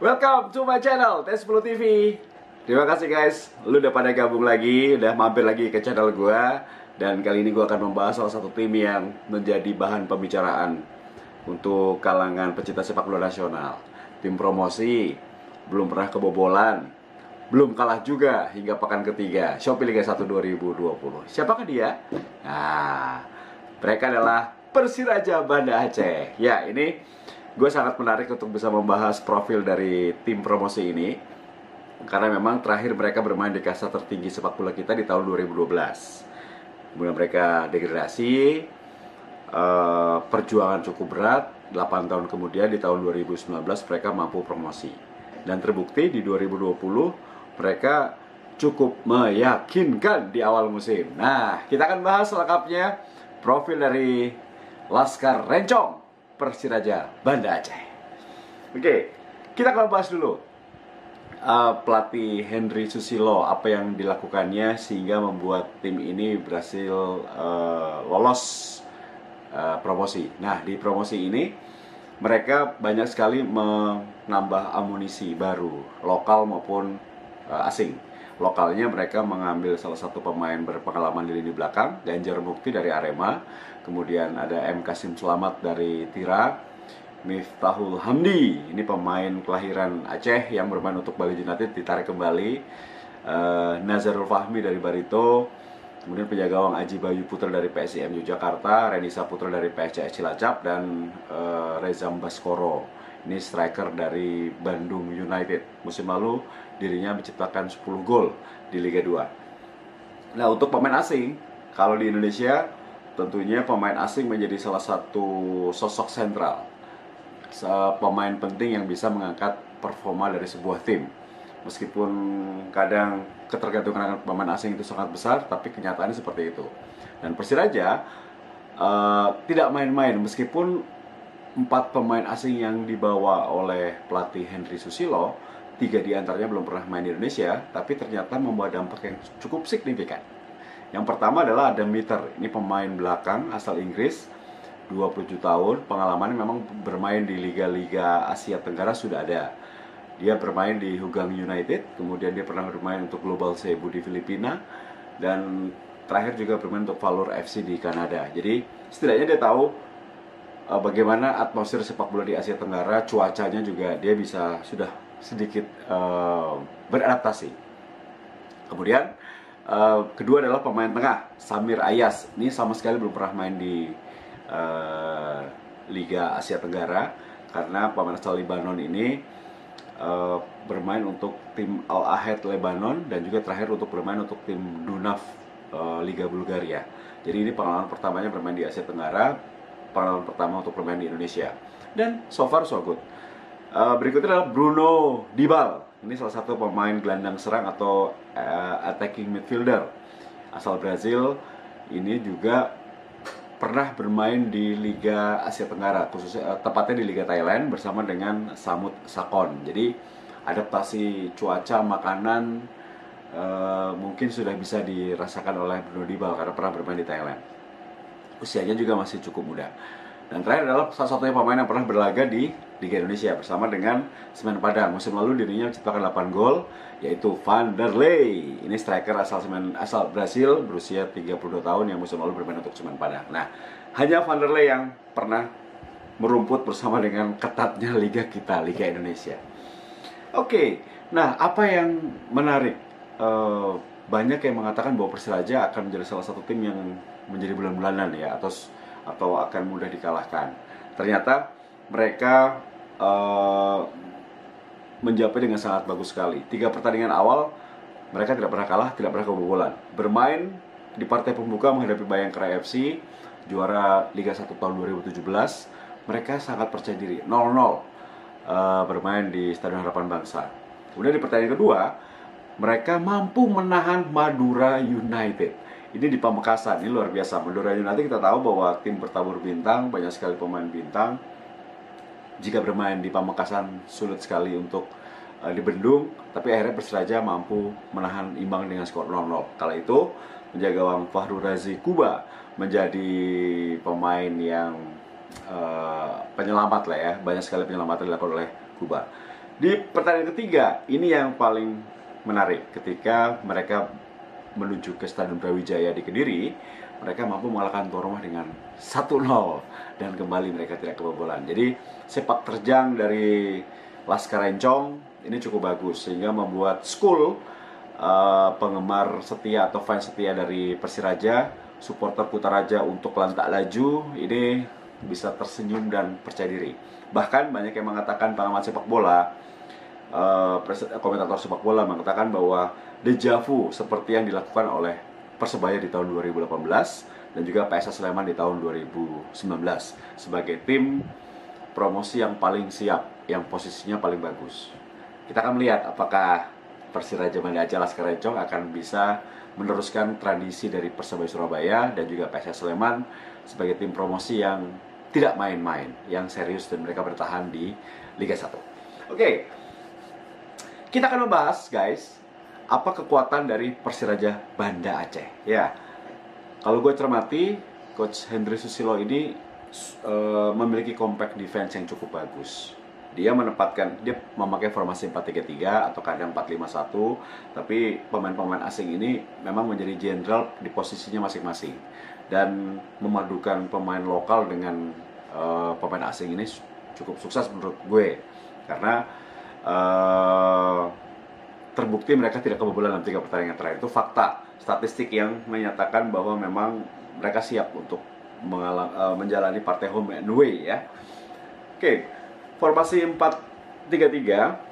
Welcome to my channel T10 TV. Terima kasih guys, lu udah pada gabung lagi, udah mampir lagi ke channel gua. Dan kali ini gua akan membahas salah satu tim yang menjadi bahan pembicaraan untuk kalangan pecinta sepak bola nasional. Tim promosi, belum pernah kebobolan, belum kalah juga hingga pekan ketiga Shopee Liga 1 2020. Siapakah dia? Nah, mereka adalah Persiraja Banda Aceh. Ya, ini gue sangat menarik untuk bisa membahas profil dari tim promosi ini, karena memang terakhir mereka bermain di kasta tertinggi sepak bola kita di tahun 2012. Kemudian mereka degradasi, perjuangan cukup berat. 8 tahun kemudian di tahun 2019 mereka mampu promosi. Dan terbukti di 2020 mereka cukup meyakinkan di awal musim. Nah, kita akan bahas selengkapnya profil dari Laskar Rencong Persiraja Banda Aceh. Oke, kita akan bahas dulu pelatih Henry Susilo, apa yang dilakukannya sehingga membuat tim ini berhasil lolos promosi. Nah, di promosi ini mereka banyak sekali menambah amunisi baru, lokal maupun asing. Lokalnya mereka mengambil salah satu pemain berpengalaman di lini belakang, Ganjar Mukti dari Arema. Kemudian ada M. Kasim Selamat dari Tira, Miftahul Hamdi, ini pemain kelahiran Aceh yang bermain untuk Bali United, ditarik kembali. Nazarul Fahmi dari Barito. Kemudian penjaga gawang Aji Bayu Putra dari PSIM Yogyakarta, Renisa Putra dari PSCS Cilacap, dan Rezam Baskoro, ini striker dari Bandung United. Musim lalu dirinya menciptakan 10 gol di Liga 2. Nah, untuk pemain asing, kalau di Indonesia tentunya pemain asing menjadi salah satu sosok sentral, pemain penting yang bisa mengangkat performa dari sebuah tim. Meskipun kadang ketergantungan dengan pemain asing itu sangat besar, tapi kenyataannya seperti itu. Dan Persiraja tidak main-main, meskipun 4 pemain asing yang dibawa oleh pelatih Henry Susilo, 3 diantaranya belum pernah main di Indonesia, tapi ternyata membawa dampak yang cukup signifikan. Yang pertama adalah Adam Mitter, ini pemain belakang asal Inggris, 27 tahun, pengalamannya memang bermain di liga-liga Asia Tenggara sudah ada. Dia bermain di Hougang United, kemudian dia pernah bermain untuk Global Cebu di Filipina, dan terakhir juga bermain untuk Valor FC di Kanada. Jadi setidaknya dia tahu bagaimana atmosfer sepak bola di Asia Tenggara, cuacanya juga dia bisa sudah sedikit beradaptasi. Kemudian kedua adalah pemain tengah, Samir Ayas. Ini sama sekali belum pernah main di Liga Asia Tenggara, karena pemain asal Lebanon ini bermain untuk tim Al Ahad Lebanon, dan juga terakhir untuk bermain untuk tim Dunaf Liga Bulgaria. Jadi ini pengalaman pertamanya bermain di Asia Tenggara, pengalaman pertama untuk bermain di Indonesia, dan so far so good. Berikutnya adalah Bruno Dibal. Ini salah satu pemain gelandang serang atau attacking midfielder asal Brazil. Ini juga pernah bermain di Liga Asia Tenggara, khususnya tepatnya di Liga Thailand bersama dengan Samut Sakon. Jadi adaptasi cuaca, makanan mungkin sudah bisa dirasakan oleh Bruno Dibal karena pernah bermain di Thailand. Usianya juga masih cukup muda. Dan terakhir adalah salah satunya pemain yang pernah berlaga di Liga Indonesia bersama dengan Semen Padang. Musim lalu dirinya menciptakan 8 gol, yaitu Vanderlei. Ini striker asal Brasil, berusia 32 tahun yang musim lalu bermain untuk Semen Padang. Nah, hanya Vanderlei yang pernah merumput bersama dengan ketatnya liga kita, Liga Indonesia. Oke, nah apa yang menarik? Banyak yang mengatakan bahwa Persiraja akan menjadi salah satu tim yang menjadi bulan-bulanan ya, atau akan mudah dikalahkan. Ternyata mereka menjawabnya dengan sangat bagus sekali. 3 pertandingan awal mereka tidak pernah kalah, tidak pernah kebobolan. Bermain di partai pembuka menghadapi Bayangkara FC, juara Liga 1 tahun 2017, mereka sangat percaya diri, 0-0 bermain di Stadion Harapan Bangsa. Kemudian di pertandingan kedua mereka mampu menahan Madura United. Ini di Pamekasan, ini luar biasa. Madura United kita tahu bahwa tim bertabur bintang, banyak sekali pemain bintang. Jika bermain di Pamekasan sulit sekali untuk dibendung, tapi akhirnya Persiraja mampu menahan imbang dengan skor 0-0. Kala itu penjaga gawang Fahru Razi Kuba menjadi pemain yang penyelamat lah ya. Banyak sekali penyelamatan dilakukan oleh Kuba. Di pertandingan ketiga, ini yang paling menarik. Ketika mereka menuju ke Stadion Brawijaya di Kediri, mereka mampu mengalahkan tuan rumah dengan 1-0 dan kembali mereka tidak kebobolan. Jadi sepak terjang dari Laskar Encong ini cukup bagus sehingga membuat school penggemar setia atau fans setia dari Persiraja, supporter Kutaraja untuk lantak laju ini bisa tersenyum dan percaya diri. Bahkan banyak yang mengatakan pengamat sepak bola, komentator sepak bola mengatakan bahwa dejavu seperti yang dilakukan oleh Persebaya di tahun 2018 dan juga PSS Sleman di tahun 2019 sebagai tim promosi yang paling siap, yang posisinya paling bagus. Kita akan melihat apakah Persiraja Banda Aceh Laskar Encong akan bisa meneruskan tradisi dari Persebaya Surabaya dan juga PSS Sleman sebagai tim promosi yang tidak main-main, yang serius dan mereka bertahan di Liga 1. Oke. Kita akan membahas, guys, apa kekuatan dari Persiraja Banda Aceh. Ya, kalau gue cermati, Coach Hendry Susilo ini memiliki compact defense yang cukup bagus. Dia memakai formasi 4-3-3 atau kadang 4-5-1, tapi pemain-pemain asing ini memang menjadi jenderal di posisinya masing-masing. Dan memadukan pemain lokal dengan pemain asing ini cukup sukses menurut gue. Karena terbukti mereka tidak kebobolan dalam 3 pertandingan terakhir. Itu fakta statistik yang menyatakan bahwa memang mereka siap untuk menjalani partai home and away ya. Oke, formasi 4-3-3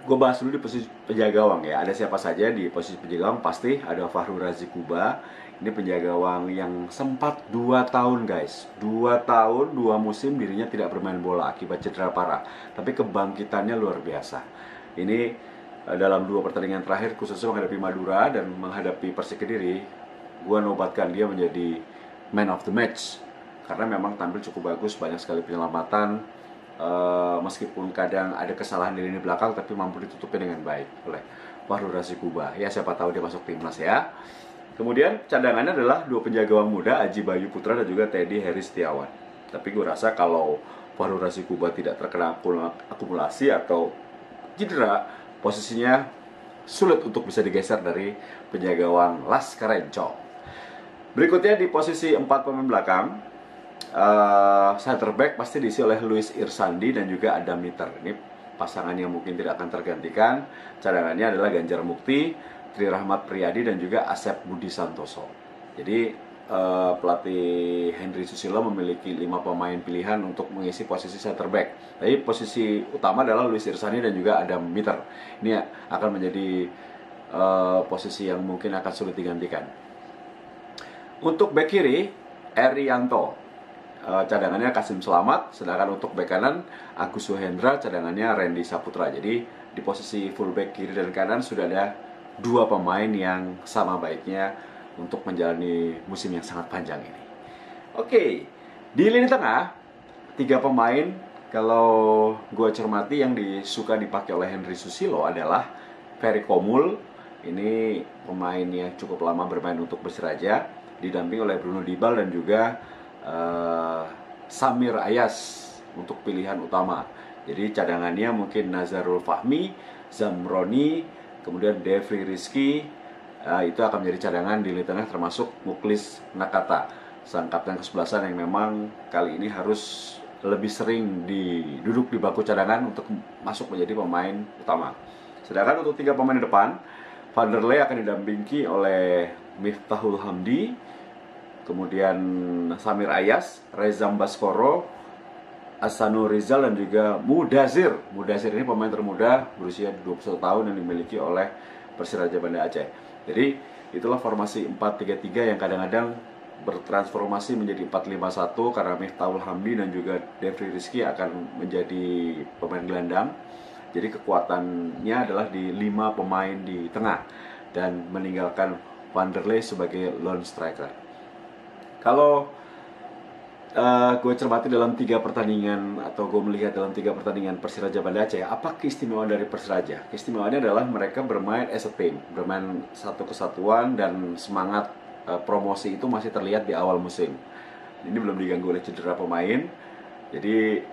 gue bahas dulu di posisi penjaga gawang ya. Ada siapa saja di posisi penjaga gawang? Pasti ada Fahrul Razi Kuba. Ini penjaga gawang yang sempat 2 tahun, guys. 2 tahun, 2 musim dirinya tidak bermain bola akibat cedera parah. Tapi kebangkitannya luar biasa. Ini dalam 2 pertandingan terakhir, khususnya menghadapi Madura dan menghadapi Persik Kediri, gue nobatkan dia menjadi man of the match. Karena memang tampil cukup bagus, banyak sekali penyelamatan. Meskipun kadang ada kesalahan di lini belakang, tapi mampu ditutupi dengan baik oleh Fahrul Razi Kuba. Ya, siapa tahu dia masuk timnas ya. Kemudian cadangannya adalah 2 penjaga gawang muda, Aji Bayu Putra dan juga Teddy Heri Setiawan. Tapi gue rasa kalau Fahrul Razi Kuba tidak terkena akumulasi atau cedera, posisinya sulit untuk bisa digeser dari penjaga gawang Laskar Encong. Berikutnya di posisi 4 pemain belakang, center back pasti diisi oleh Luis Irsandi dan juga Adam Miter. Ini pasangan yang mungkin tidak akan tergantikan. Cadangannya adalah Ganjar Mukti, Tri Rahmat Priyadi dan juga Asep Budi Santoso. Jadi pelatih Hendry Susilo memiliki 5 pemain pilihan untuk mengisi posisi center back. Tapi posisi utama adalah Luis Irsani dan juga Adam Miter. Ini akan menjadi posisi yang mungkin akan sulit digantikan. Untuk back kiri, Erianto, cadangannya Kasim Selamat, sedangkan untuk back kanan Agus Suhendra, cadangannya Randy Saputra. Jadi di posisi fullback kiri dan kanan sudah ada 2 pemain yang sama baiknya untuk menjalani musim yang sangat panjang ini. Oke, di lini tengah 3 pemain kalau gue cermati yang suka dipakai oleh Hendry Susilo adalah Ferry Komul. Ini pemain yang cukup lama bermain untuk Persiraja, didampingi oleh Bruno Dibal dan juga Samir Ayas untuk pilihan utama. Jadi cadangannya mungkin Nazarul Fahmi, Zamroni, kemudian Devri Rizky. Itu akan menjadi cadangan di lini tengah, termasuk Muklis Nakata, sang kapten ke-11 yang memang kali ini harus lebih sering duduk di bangku cadangan untuk masuk menjadi pemain utama. Sedangkan untuk 3 pemain di depan, Vanderlei akan didampingi oleh Miftahul Hamdi, kemudian Samir Ayas, Rezam Baskoro, Asanul Rizal dan juga Mudazir. Mudazir ini pemain termuda berusia 21 tahun yang dimiliki oleh Persiraja Banda Aceh. Jadi itulah formasi 4-3-3 yang kadang-kadang bertransformasi menjadi 4-5-1 karena Miftahul Hamdi dan juga Devri Rizky akan menjadi pemain gelandang. Jadi kekuatannya adalah di 5 pemain di tengah dan meninggalkan Vanderlei sebagai lone striker. Kalau gue cermati dalam 3 pertandingan atau gue melihat dalam 3 pertandingan Persiraja Banda Aceh, apa keistimewaan dari Persiraja? Keistimewaannya adalah mereka bermain as a team, bermain satu kesatuan, dan semangat promosi itu masih terlihat di awal musim. Ini belum diganggu oleh cedera pemain, jadi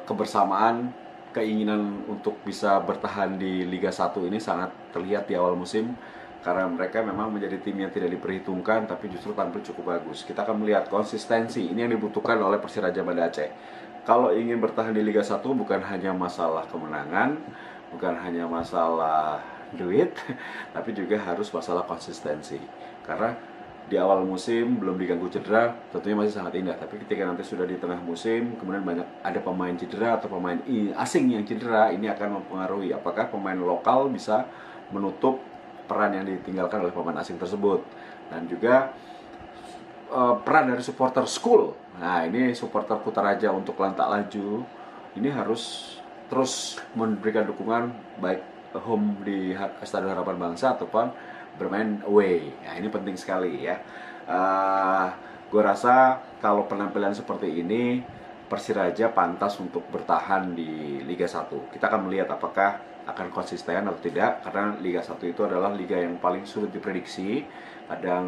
kebersamaan keinginan untuk bisa bertahan di Liga 1 ini sangat terlihat di awal musim, karena mereka memang menjadi tim yang tidak diperhitungkan tapi justru tampil cukup bagus. Kita akan melihat konsistensi, ini yang dibutuhkan oleh Persiraja Banda Aceh. Kalau ingin bertahan di Liga 1 bukan hanya masalah kemenangan, bukan hanya masalah duit, tapi juga harus masalah konsistensi. Karena di awal musim belum diganggu cedera, tentunya masih sangat indah. Tapi ketika nanti sudah di tengah musim, kemudian banyak ada pemain cedera atau pemain asing yang cedera, ini akan mempengaruhi apakah pemain lokal bisa menutup peran yang ditinggalkan oleh pemain asing tersebut. Dan juga peran dari supporter school. Nah, ini supporter Kutaraja untuk Lantak Laju ini harus terus memberikan dukungan baik home di Stadion Harapan Bangsa ataupun bermain away. Nah, ini penting sekali ya. Gue rasa kalau penampilan seperti ini Persiraja pantas untuk bertahan di Liga 1. Kita akan melihat apakah akan konsisten atau tidak, karena Liga 1 itu adalah liga yang paling sulit diprediksi. Kadang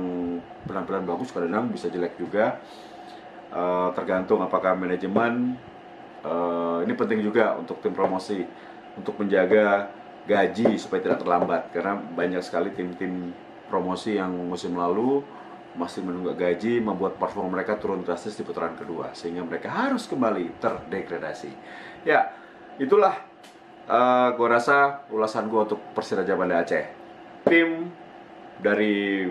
penampilan bagus, kadang bisa jelek juga. Tergantung apakah manajemen. Ini penting juga untuk tim promosi untuk menjaga gaji supaya tidak terlambat, karena banyak sekali tim-tim promosi yang musim lalu masih menunggak gaji, membuat performa mereka turun drastis di putaran kedua, sehingga mereka harus kembali terdegradasi. Ya, itulah gue rasa ulasan gue untuk Persiraja Banda Aceh, tim dari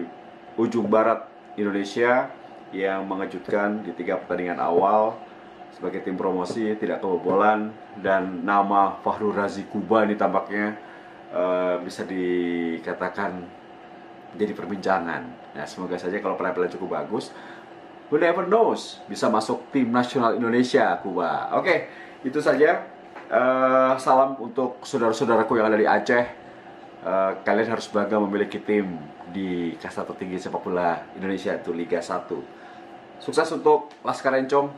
ujung barat Indonesia yang mengejutkan di 3 pertandingan awal sebagai tim promosi, tidak kebobolan, dan nama Fahrul Razi Kuba ini tampaknya bisa dikatakan jadi perbincangan. Nah, semoga saja kalau penampilan cukup bagus, who never knows, bisa masuk tim nasional Indonesia Kuba. Oke, itu saja. Salam untuk saudara-saudaraku yang ada di Aceh. Kalian harus bangga memiliki tim di kasta tertinggi sepak bola Indonesia, itu Liga 1. Sukses untuk Laskar Encom,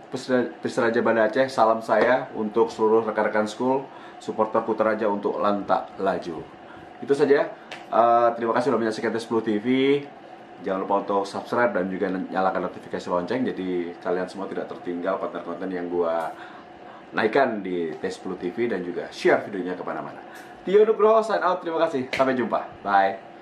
Persiraja Banda Aceh. Salam saya untuk seluruh rekan-rekan school, supporter Kutaraja untuk Lantak Laju. Itu saja. Terima kasih sudah menyaksikan Tes10 TV. Jangan lupa untuk subscribe dan juga nyalakan notifikasi lonceng, jadi kalian semua tidak tertinggal konten-konten yang gua naikkan di Tes10 TV, dan juga share videonya kemana-mana. Tio Nugroho sign out. Terima kasih. Sampai jumpa. Bye.